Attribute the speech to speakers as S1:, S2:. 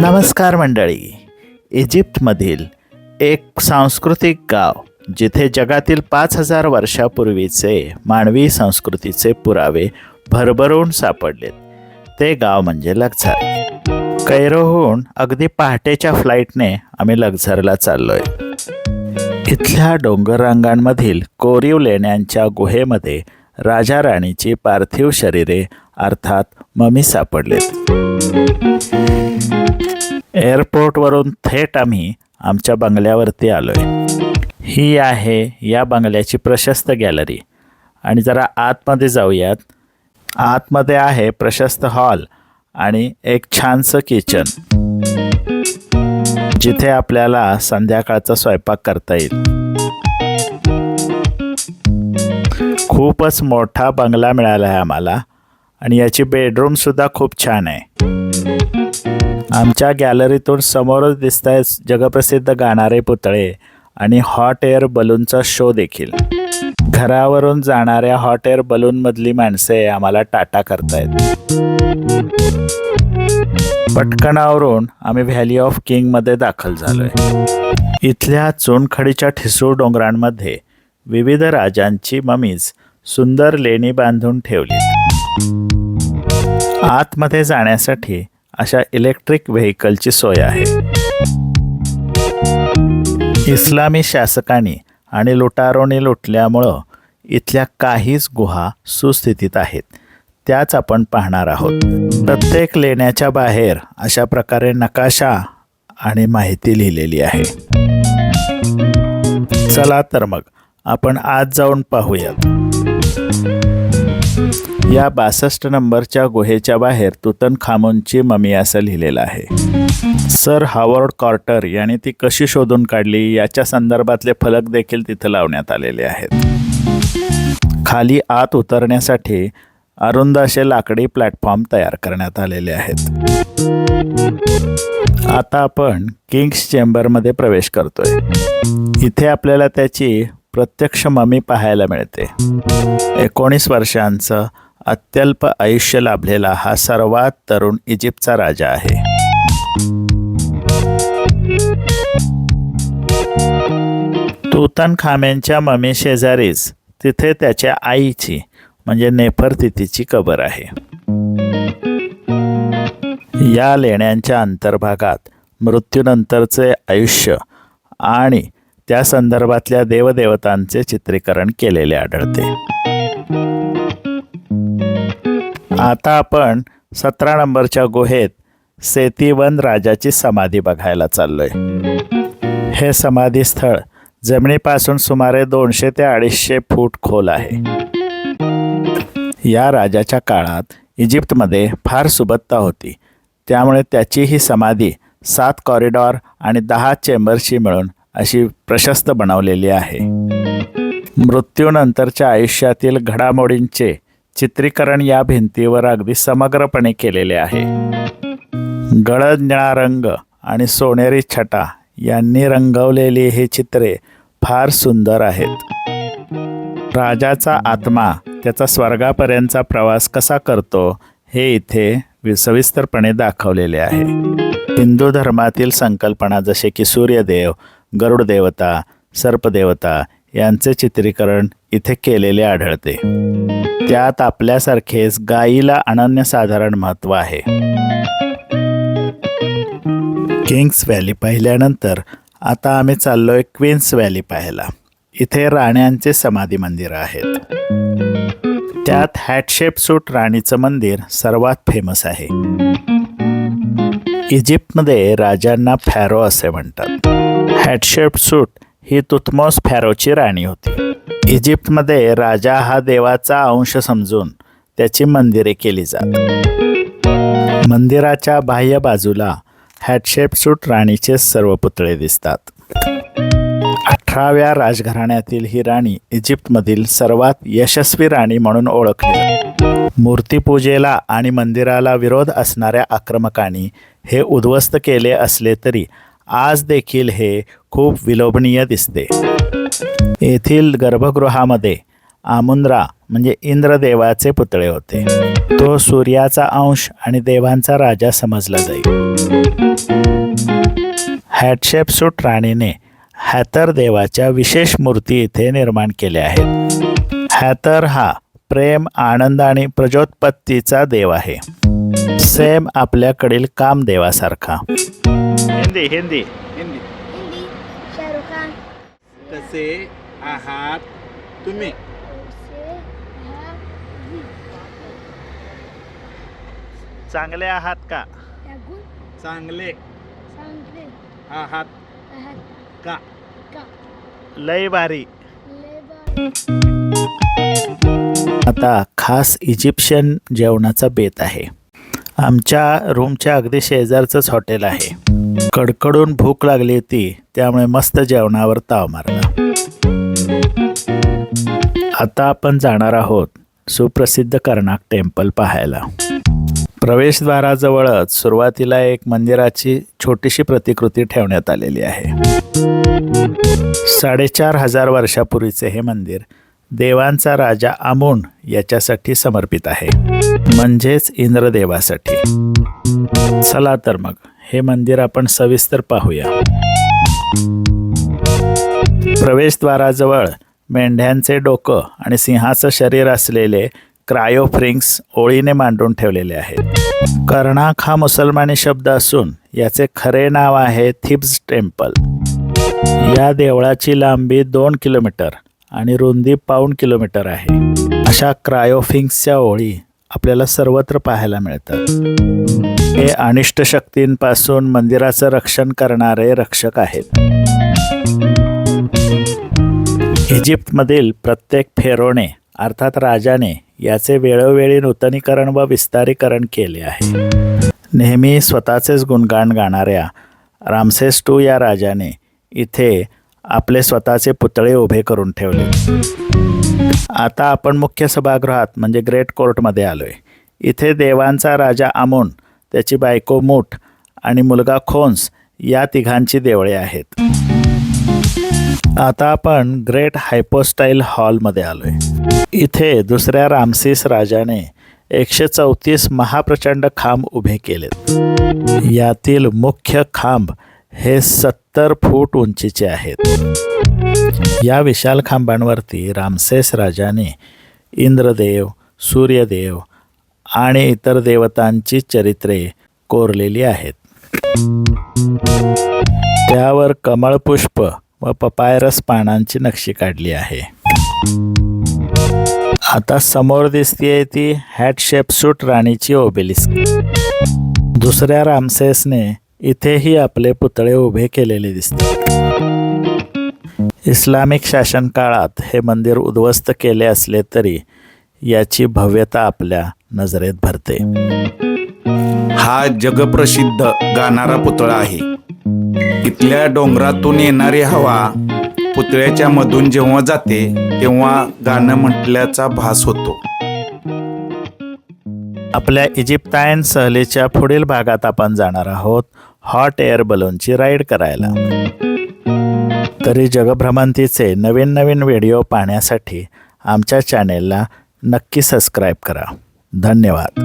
S1: नमस्कार मंडळी. इजिप्तमधील एक सांस्कृतिक गाव जिथे जगातील 5000 वर्षापूर्वीचे मानवी संस्कृतीचे पुरावे भरभरून सापडलेत, ते गाव म्हणजे लक्झर. कैरोहून अगदी पहाटेच्या फ्लाईटने आम्ही लक्झरला चाललोय. इथल्या डोंगर रांगांमधील कोरीव लेण्यांच्या गुहेमध्ये राजा राणीची पार्थिव शरीरे अर्थात ममी सापडलेत. एअरपोर्टवरून थेट आम्ही आमच्या बंगल्यावरती आलोय. ही आहे या बंगल्याची प्रशस्त गॅलरी. आणि जरा आतमध्ये जाऊयात. आतमध्ये आहे प्रशस्त हॉल आणि एक छानसं किचन, जिथे आपल्याला संध्याकाळचा स्वयंपाक करता येईल. खूपच मोठा बंगला मिळाला आहे आम्हाला आणि याची बेडरूम सुद्धा खूप छान आहे. आमच्या गॅलरीतून समोरच दिसत आहे जगप्रसिद्ध गाणारे पुतळे आणि हॉट एअर बलूनचा शो देखील. घरावरून जाणाऱ्या हॉट एअर बलूनमधली माणसे आम्हाला टाटा करतायत. पटकनावरून आम्ही व्हॅली ऑफ किंगमध्ये दाखल झालोय. इथल्या चुनखडीच्या ठिसूळ डोंगरांमध्ये विविध राजांची ममीज सुंदर लेणी बांधून ठेवली. आतमध्ये जाण्यासाठी अशा इलेक्ट्रिक व्हेकलची सोय आहे. इस्लामी शासकांनी आणि लुटारोनी लुटल्यामुळं इथल्या काहीच गुहा सुस्थितीत आहेत. त्याच आपण पाहणार आहोत. प्रत्येक लेण्याच्या बाहेर अशा प्रकारे नकाशा आणि माहिती लिहिलेली आहे. चला तर मग आपण आत जाऊन पाहूयात. या 62 नंबरच्या गुहेच्या बाहेर तुतनखामूनची ममी असं लिहिलेलं आहे. सर हॉवर्ड कार्टर यांनी ती कशी शोधून काढली याच्या संदर्भातले फलक देखील तिथं लावण्यात आलेले आहेत. खाली आत उतरण्यासाठी अरुंद असे लाकडी प्लॅटफॉर्म तयार करण्यात आलेले आहेत. आता आपण किंग्स चेंबरमध्ये प्रवेश करतोय. इथे आपल्याला त्याची प्रत्यक्ष ममी पाहायला मिळते. 19 वर्षांचं अत्यल्प आयुष्य लाभलेला हा सर्वात तरुण इजिप्तचा राजा आहे. तुतनखामेनच्या ममी शेजारीच तिथे त्याच्या आईची म्हणजे नेफरतितीची कबर आहे. या लेण्यांच्या अंतर्भागात मृत्यूनंतरचे आयुष्य आणि त्या संदर्भातल्या देवदेवतांचे चित्रीकरण केलेले आढळते. आता आपण 17 नंबरच्या गुहेत सेतीवन राजाची समाधी बघायला चाललोय. हे समाधी स्थळ जमिनीपासून सुमारे 200 ते 250 फूट खोल आहे. या राजाच्या काळात इजिप्तमध्ये फार सुबत्ता होती, त्यामुळे त्याची ही समाधी 7 कॉरिडॉर आणि 10 चेंबरशी मिळून अशी प्रशस्त बनवलेली आहे. मृत्यूनंतरच्या आयुष्यातील घडामोडींचे चित्रीकरण या भिंतीवर अगदी समग्रपणे केलेले आहे. गडद निळा रंग आणि सोनेरी छटा यांनी रंगवलेली ही चित्रे फार सुंदर आहेत. राजाचा आत्मा त्याचा स्वर्गापर्यंतचा प्रवास कसा करतो हे इथे सविस्तरपणे दाखवलेले आहे. हिंदू धर्मातील संकल्पना जसे की सूर्यदेव, गरुड देवता, सर्पदेवता यांचे चित्रीकरण इथे केलेले आढळते. त्यात आपल्यासारखेच गायीला अनन्यसाधारण महत्त्व आहे. किंग्स व्हॅली पाहिल्यानंतर आता आम्ही चाललोय क्वीन्स व्हॅली पाहायला. इथे राण्यांचे समाधी मंदिर आहेत. त्यात हॅटशेप सूट राणीचं मंदिर सर्वात फेमस आहे. इजिप्तमध्ये राजांना फॅरो असे म्हणतात. हॅटशेप सूट ही तुतमोस फॅरोची राणी होती. इजिप्तमध्ये राजा हा देवाचा अंश समजून त्याची मंदिरे केली जात. मंदिराच्या बाह्य बाजूला हॅटशेप सूट राणीचे सर्व पुतळे दिसतात. 18व्या राजघराण्यातील ही राणी इजिप्तमधील सर्वात यशस्वी राणी म्हणून ओळखली जाते. मूर्तिपूजेला आणि मंदिराला विरोध असणाऱ्या आक्रमकांनी हे उद्ध्वस्त केले असले तरी आज देखील हे खूप विलोभनीय दिसते. येथील गर्भगृहामध्ये आमुंद्रा म्हणजे इंद्रदेवाचे पुतळे होते. तो सूर्याचा अंश आणि देवांचा राजा समजला जाईल. हॅटशेपसूट राणीने हॅथर देवाच्या विशेष मूर्ती इथे निर्माण केल्या आहेत. हॅथर हा प्रेम, आनंद आणि प्रजोत्पत्तीचा देव आहे, सेम आपल्याकडील कामदेवासारखा. हिंदी हिंदी
S2: हिंदी.
S3: हिंदी शाहरुख खान
S2: कसे आहात तुम्ही?
S3: से है भी
S1: चांगले आहात का?
S3: लागून
S2: चांगले
S3: सांगले
S2: आहात
S3: आहात
S2: का?
S3: का
S1: लय भारी.
S3: लेबा
S1: आता खास इजिप्शियन जेवणाचा बेत आहे. आमच्या रूमच्या अगदी शेजारचंच हॉटेल आहे. कडकडून भूक लागली होती, त्यामुळे मस्त जेवणावर ताव मारला. आता आपण जाणार आहोत सुप्रसिद्ध कर्नाक टेम्पल पाहायला. प्रवेशद्वाराजवळच सुरुवातीला एक मंदिराची छोटीशी प्रतिकृती ठेवण्यात आलेली आहे. 4,500 वर्षापूर्वीचे हे मंदिर देवांचा राजा आमून याच्यासाठी समर्पित आहे, म्हणजेच इंद्रदेवासाठी. चला तर मग हे मंदिर आपण सविस्तर पाहूया. प्रवेशद्वाराजवळ मेंढ्यांचे डोकं आणि सिंहाचं शरीर असलेले क्रायोफ्रिंग्स ओळीने मांडून ठेवलेले आहेत. कर्नाक हा मुसलमानी शब्द असून याचे खरे नाव आहे थिब्स टेम्पल. या देवळाची लांबी 2 किलोमीटर आणि रुंदी 1.25 किलोमीटर आहे. अशा क्रायोफिंग्सच्या ओळी आपल्याला सर्वत्र पाहायला मिळतात. हे अनिष्ट शक्तींपासून मंदिराचं रक्षण करणारे रक्षक आहेत. इजिप्तमधील प्रत्येक फेरोने अर्थात राजाने याचे वेळोवेळी नूतनीकरण व विस्तारीकरण केले आहे. नेहमी स्वतःचेच गुणगान गाणाऱ्या रामसेस II या राजाने इथे आपले स्वतःचे पुतळे उभे करून ठेवले. आता आपण मुख्य सभागृहात म्हणजे ग्रेट कोर्टमध्ये आलोय. इथे देवांचा राजा आमून, त्याची बायको मूठ आणि मुलगा खोन्स या तिघांची देवळे आहेत. आता आपण ग्रेट हायपोस्टाईल हॉलमध्ये आलोय. इथे दुसऱ्या रामसेस राजाने 134 महाप्रचंड खांब उभे केलेत. यातील मुख्य खांब हे 70 फूट उंचीचे आहेत. या विशाल खांबांवरती रामसेस राजाने इंद्रदेव, सूर्यदेव आणि इतर देवतांची चरित्रे कोरलेली आहेत. त्यावर कमळपुष्प व पपायरस पानांची नक्षी काढली आहे. आता समोर दिसतीये ती हॅटशेपसूट राणीची ओबेलिस्क. दुसऱ्या रामसेसने इथेही आपले पुतळे उभे केलेले दिसतात. इस्लामिक शासन काळात हे मंदिर उद्ध्वस्त केले असले तरी याची भव्यता आपल्या नजरेत भरते.
S2: हा जगप्रसिद्ध गाणारा पुतळा आहे. इथल्या डोंगरातून येणारी हवा पुतळ्याच्या मधून जेव्हा जाते तेव्हा गाणं म्हटल्याचा भास होतो.
S1: आपल्या इजिप्तायन सहलीच्या पुढील भागात आपण जाणार आहोत हॉट एअर बलूनची राईड करायला. तरी जगभ्रमंतीचे नवीन नवीन व्हिडिओ पाहण्यासाठी आमच्या चॅनेलला नक्की सबस्क्राईब करा. धन्यवाद.